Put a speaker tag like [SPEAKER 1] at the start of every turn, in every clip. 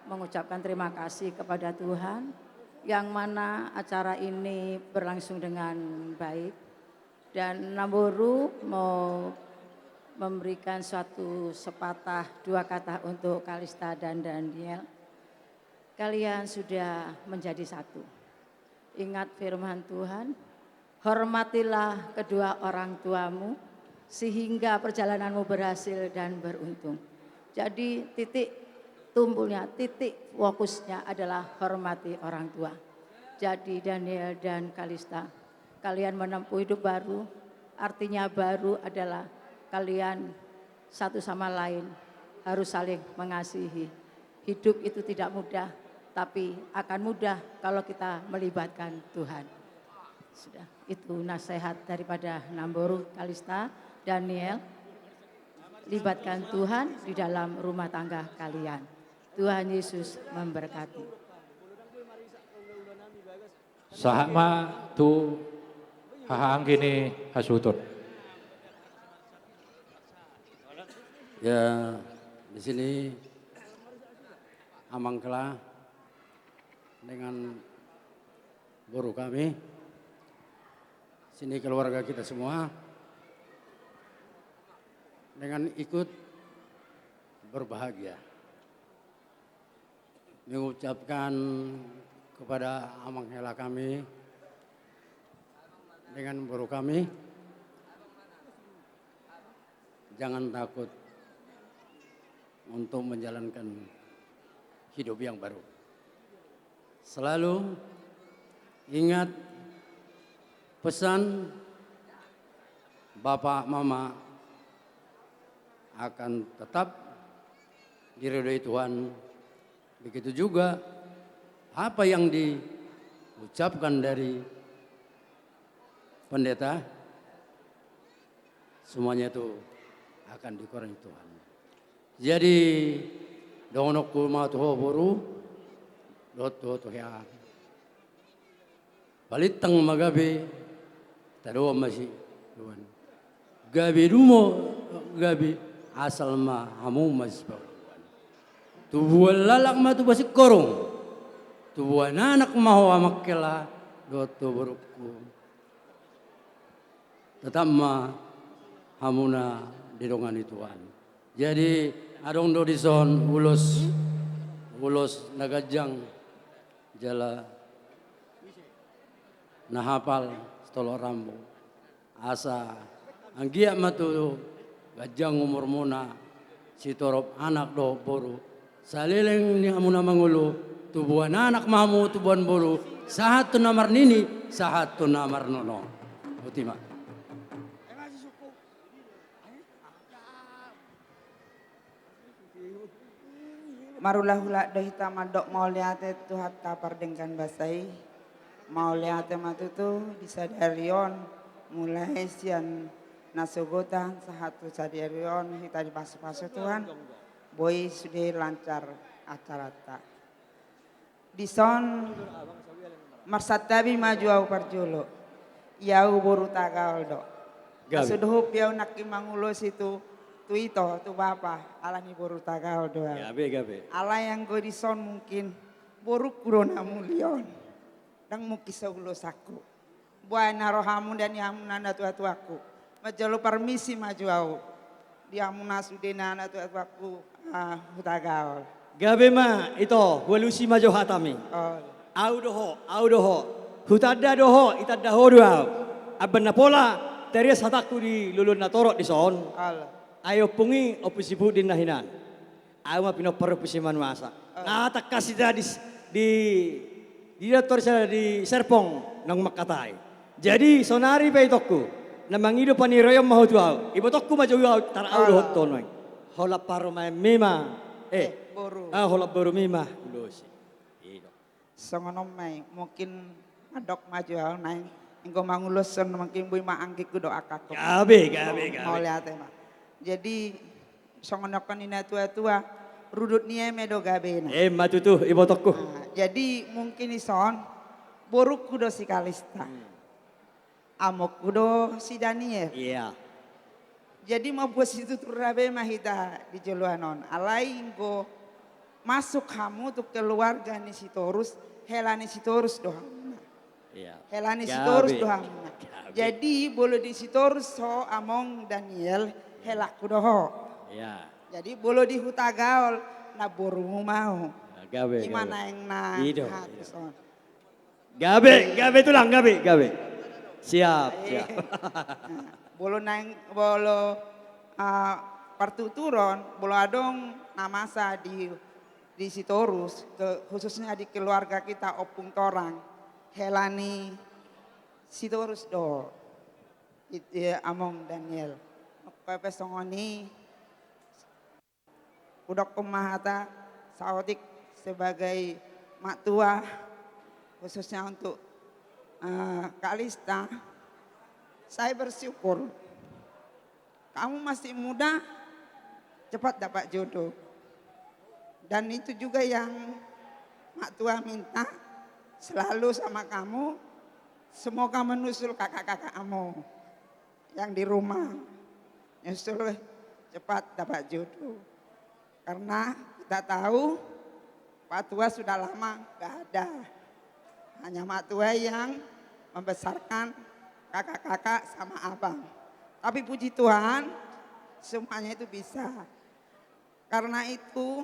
[SPEAKER 1] mengucapkan terima kasih kepada Tuhan yang mana acara ini berlangsung dengan baik dan Namboru mau memberikan suatu sepatah dua kata untuk Kalista dan Daniel. Kalian sudah menjadi satu. Ingat firman Tuhan, hormatilah kedua orang tuamu sehingga perjalananmu berhasil dan beruntung. Jadi titik tumbuhnya, titik fokusnya adalah hormati orang tua. Jadi Daniel dan Kalista, kalian menempuh hidup baru, artinya baru adalah kalian satu sama lain harus saling mengasihi. Hidup itu tidak mudah, tapi akan mudah kalau kita melibatkan Tuhan. Sudah, itu nasihat daripada Namboru, Kalista, Daniel. Libatkan Tuhan di dalam rumah tangga kalian. Tuhan Yesus memberkati.
[SPEAKER 2] Sahama tu hahang kini hasutun.
[SPEAKER 3] Ya, di sini Amangkela dengan guru kami, sini keluarga kita semua, dengan ikut berbahagia. Mengucapkan kepada Amangkela kami, dengan guru kami, jangan takut untuk menjalankan hidup yang baru. Selalu ingat pesan Bapak Mama akan tetap diridhoi Tuhan. Begitu juga apa yang diucapkan dari pendeta, semuanya itu akan dikurangi Tuhan. Jadi donok kuma tuh boru dot tuh ya balitang magabe tado masih Tuhan gabi rumo gabi asal ma hamu masih Tuhan tubuh lalak ma tuh masih korong tubuh anak mau amakela dot tuh boruku tetap ma hamuna didongani Tuhan. Jadi adong do dison ulos nagajang jala nahapal stolo rambo asa anggia matu gajang umur muna si torop anak do boru salileng ni amuna mangulu tubuhan anak mamu tubuhan boru sahat tu namar nini sahat tu namar nono utima.
[SPEAKER 4] Marulah hula dohita madok mau liate tuhat kapar dengan basai mau liate matutu disadarion mulai sian nasogotan sahatu sadarion kita di pasu-pasu Tuhan boy sudah lancar acara tak dison marsatabi maju au parjulo yau boru tagal do kasuduhup yau nakki mangulo situ tu itu tu bapa ala ni boru tagaw doa.
[SPEAKER 3] Gabe.
[SPEAKER 4] Ala yang gue dison mungkin boru kurona mulion. Dang mukisa ulo saku. Buai narohamu dan yamu nanda tua-tuaku. Majalo permisi maju au. Diamuna sudena nanda tua-tuaku hutagaw.
[SPEAKER 5] Gabe ma itu walusi maju hatami. Au doho. Hutada doho itada doa. Aben napola terias hataku di lulun natorok di son. Ayo pungi opusibu din nahinan. Ayo ma pinopero pusiman masa. Nah tak kasih di direktor saya di Serpong nang Makatay. Jadi sonari pa itokku. Namang ido pa ni Royom mahutuaw. Ibo tokku maju au tarau dohot tonoy. Hola paro may mima.
[SPEAKER 4] Boru.
[SPEAKER 5] Hola boru mima. Lusi.
[SPEAKER 4] Songonom may mungkin madok maju au nai. Engko mangulus son mungkin bui maangki ku doa kakak.
[SPEAKER 5] Gabe.
[SPEAKER 4] Mau lihat mah. Jadi songonokon ina tua-tua rudut niye medo gabe na.
[SPEAKER 5] Matutu ibo tokku.
[SPEAKER 4] Jadi mungkin ison boruk kudo si Kalista. Amok kudo si Daniel.
[SPEAKER 5] Iya.
[SPEAKER 4] Jadi mau buat situ turabe mahita di Joluanon. Alai ingko masuk kamu tuh keluarga ni Sitorus, helani Sitorus dohamna.
[SPEAKER 5] Iya.
[SPEAKER 4] Helani
[SPEAKER 5] Gabe.
[SPEAKER 4] Sitorus dohamna.
[SPEAKER 5] Gabe.
[SPEAKER 4] Jadi boleh di Sitorus so among Daniel helaku doho.
[SPEAKER 5] Iya.
[SPEAKER 4] Jadi boleh di hutagaol na boru mau.
[SPEAKER 5] Gabe.
[SPEAKER 4] Gimana yang na
[SPEAKER 5] Ido.
[SPEAKER 4] hati son.
[SPEAKER 5] Gabe tulang, gabe. Siap.
[SPEAKER 4] Bolo nang bolo pertuturan, bolo adong namasa di Sitorus, khususnya di keluarga kita opung torang, helani Sitorus do, itu among Daniel. Pepe songoni, udah kumahata saotik sebagai mak tua, khususnya untuk Kalista, saya bersyukur kamu masih muda, cepat dapat jodoh. Dan itu juga yang mak tua minta selalu sama kamu, semoga menyusul kakak-kakak kamu yang di rumah. Nyusul cepat dapat jodoh. Karena kita tahu Pak Tua sudah lama gak ada. Hanya mak tua yang membesarkan kakak-kakak sama abang. Tapi puji Tuhan semuanya itu bisa. Karena itu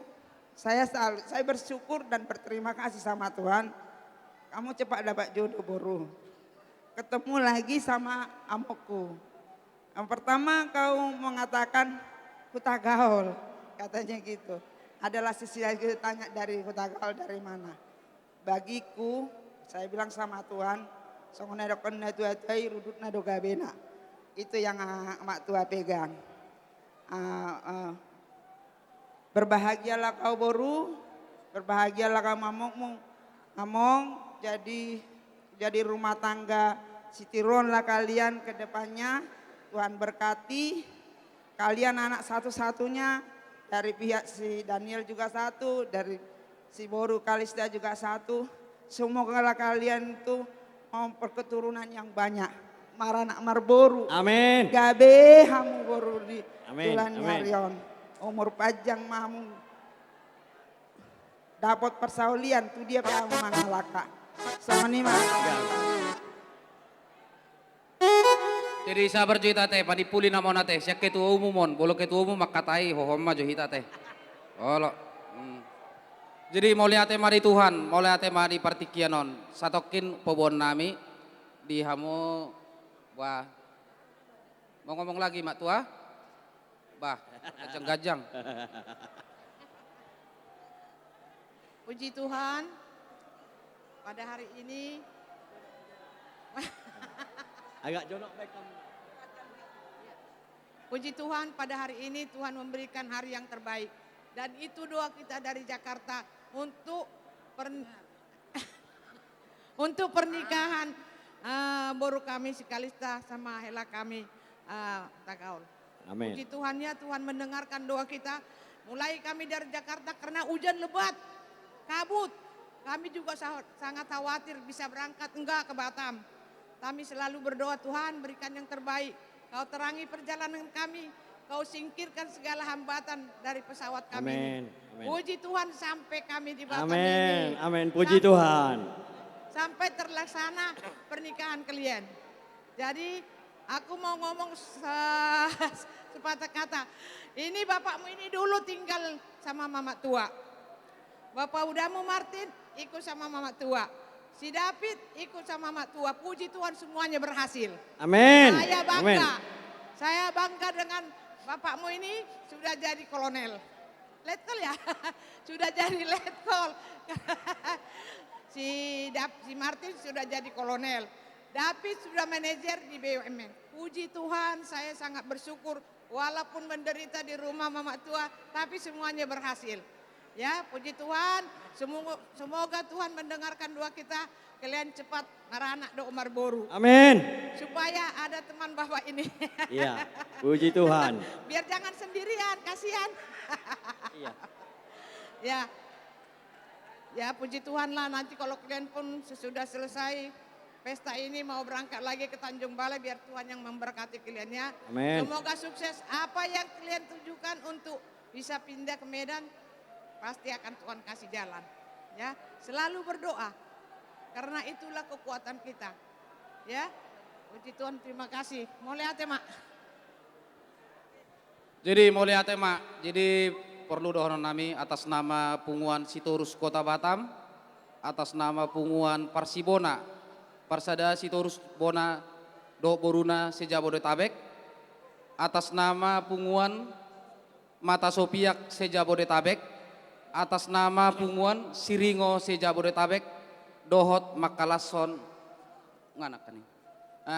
[SPEAKER 4] saya bersyukur dan berterima kasih sama Tuhan. Kamu cepat dapat jodoh boru. Ketemu lagi sama amokku. Yang pertama kau mengatakan hutagaol. Katanya gitu. Adalah sisi lagi tanya dari hutagaol dari mana. Bagiku saya bilang sama Tuhan. Songona dokonna tuatai rudutna dogabena. Itu yang mak tua pegang. Berbahagialah kau boru, berbahagialah kau mamong jadi rumah tangga sitiron lah kalian ke depannya. Tuhan berkati kalian anak satu-satunya dari pihak si Daniel juga satu, dari si Boru Kalista juga satu. Semoga kalian itu mau perketurunan yang banyak. Maranak marboru.
[SPEAKER 5] Amin.
[SPEAKER 4] Gabe hamu boru di
[SPEAKER 5] Amin.
[SPEAKER 4] tulan
[SPEAKER 5] Amin.
[SPEAKER 4] nyarion. Umur panjang mamu. Dapat persaulian tu dia kamu mangalaka. Sama nih mas.
[SPEAKER 6] Jadi sabar jo ita teh, panipuli namo na teh, siya ketua umum mon, bolo ketua umum makatai hohoma jo hita teh. Olo. Jadi mau lihat mari Tuhan, mau lihat mari partikianon, satokin pobon nami di hamu, wah, mau ngomong lagi mak tua, bah, gajang-gajang.
[SPEAKER 7] Puji Tuhan, pada hari ini
[SPEAKER 5] Agak jonok baik kamu.
[SPEAKER 7] puji Tuhan pada hari ini Tuhan memberikan hari yang terbaik. Dan itu doa kita dari Jakarta untuk untuk pernikahan boru kami si Kalista sama Hela kami Tagaul.
[SPEAKER 5] Amin.
[SPEAKER 7] Puji Tuhan ya, Tuhan mendengarkan doa kita. Mulai kami dari Jakarta karena hujan lebat, kabut. Kami juga sangat khawatir bisa berangkat enggak ke Batam. Kami selalu berdoa, Tuhan berikan yang terbaik. Kau terangi perjalanan kami. Kau singkirkan segala hambatan dari pesawat kami.
[SPEAKER 5] Amin. Amin.
[SPEAKER 7] Puji Tuhan sampai kami di Batam
[SPEAKER 5] Amin.
[SPEAKER 7] ini.
[SPEAKER 5] Amin. Puji Tuhan.
[SPEAKER 7] Sampai terlaksana pernikahan kalian. Jadi aku mau ngomong sepatah kata. Ini bapakmu ini dulu tinggal sama mama tua. Bapak Udamu Martin ikut sama mama tua. Si David ikut sama mama tua. Puji Tuhan semuanya berhasil.
[SPEAKER 5] Amin.
[SPEAKER 7] Saya
[SPEAKER 5] Amin.
[SPEAKER 7] bangga. Saya bangga dengan bapakmu ini sudah jadi kolonel. Letkol ya? Sudah jadi letkol. si Martin sudah jadi kolonel. David sudah manajer di BUMN. Puji Tuhan, saya sangat bersyukur walaupun menderita di rumah mama tua, tapi semuanya berhasil. Ya, puji Tuhan. Semoga Tuhan mendengarkan doa kita. Kalian cepat ngaranak do Umar Boru.
[SPEAKER 5] Amin.
[SPEAKER 7] Supaya ada teman bapak ini.
[SPEAKER 5] Iya. Puji Tuhan.
[SPEAKER 7] Biar jangan sendirian, kasihan.
[SPEAKER 5] Iya.
[SPEAKER 7] Ya. Ya, puji Tuhan lah, nanti kalau kalian pun sesudah selesai pesta ini mau berangkat lagi ke Tanjung Balai, biar Tuhan yang memberkati kalian ya.
[SPEAKER 5] Amin.
[SPEAKER 7] Semoga sukses. Apa yang kalian tujukan untuk bisa pindah ke Medan, pasti akan Tuhan kasih jalan. Ya, selalu berdoa. Karena itulah kekuatan kita. Ya. Puji Tuhan, terima kasih. Mulai Mak.
[SPEAKER 6] Jadi mulai tema, jadi perlu dohonon nami atas nama Punguan Sitorus Kota Batam, atas nama Punguan Parsibona, Parsada Sitorus Bona Do Boruna Sejabodetabek, atas nama Punguan Mata Sopiak Sejabodetabek, atas nama Punguan Siringo Sejabodetabek, Dohot Makalason, nganak kan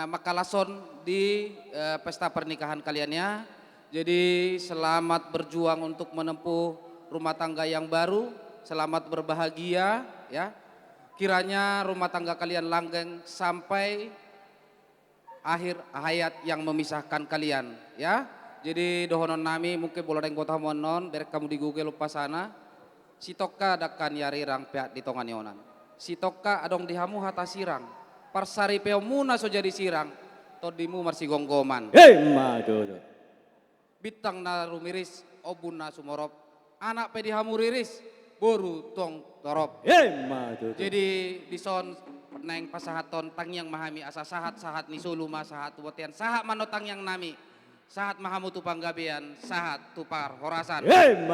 [SPEAKER 6] Makalason di pesta pernikahan kaliannya. Jadi selamat berjuang untuk menempuh rumah tangga yang baru, selamat berbahagia ya. Kiranya rumah tangga kalian langgeng sampai akhir hayat yang memisahkan kalian ya. Jadi dohonon nami mungkin boleh kota monon berek kamu di Google lupa sana. Sitoka dakan yari rang pihak di tongan yonan. Sitoka adong dihamu hata sirang. Parsari peomuna so jadi sirang. Todimu marsi gonggoman.
[SPEAKER 5] Madu.
[SPEAKER 6] Bitang na rumiris obun na sumorop. Anak pedihamu riris boru tong torop.
[SPEAKER 5] Madu.
[SPEAKER 6] Jadi dison neng pasahaton tang yang mahami asa sahat ni sulu masahat tuwatian sahat manotang yang nami sahat mahamu tu panggabean sahat tu par horasan.
[SPEAKER 5] Madu.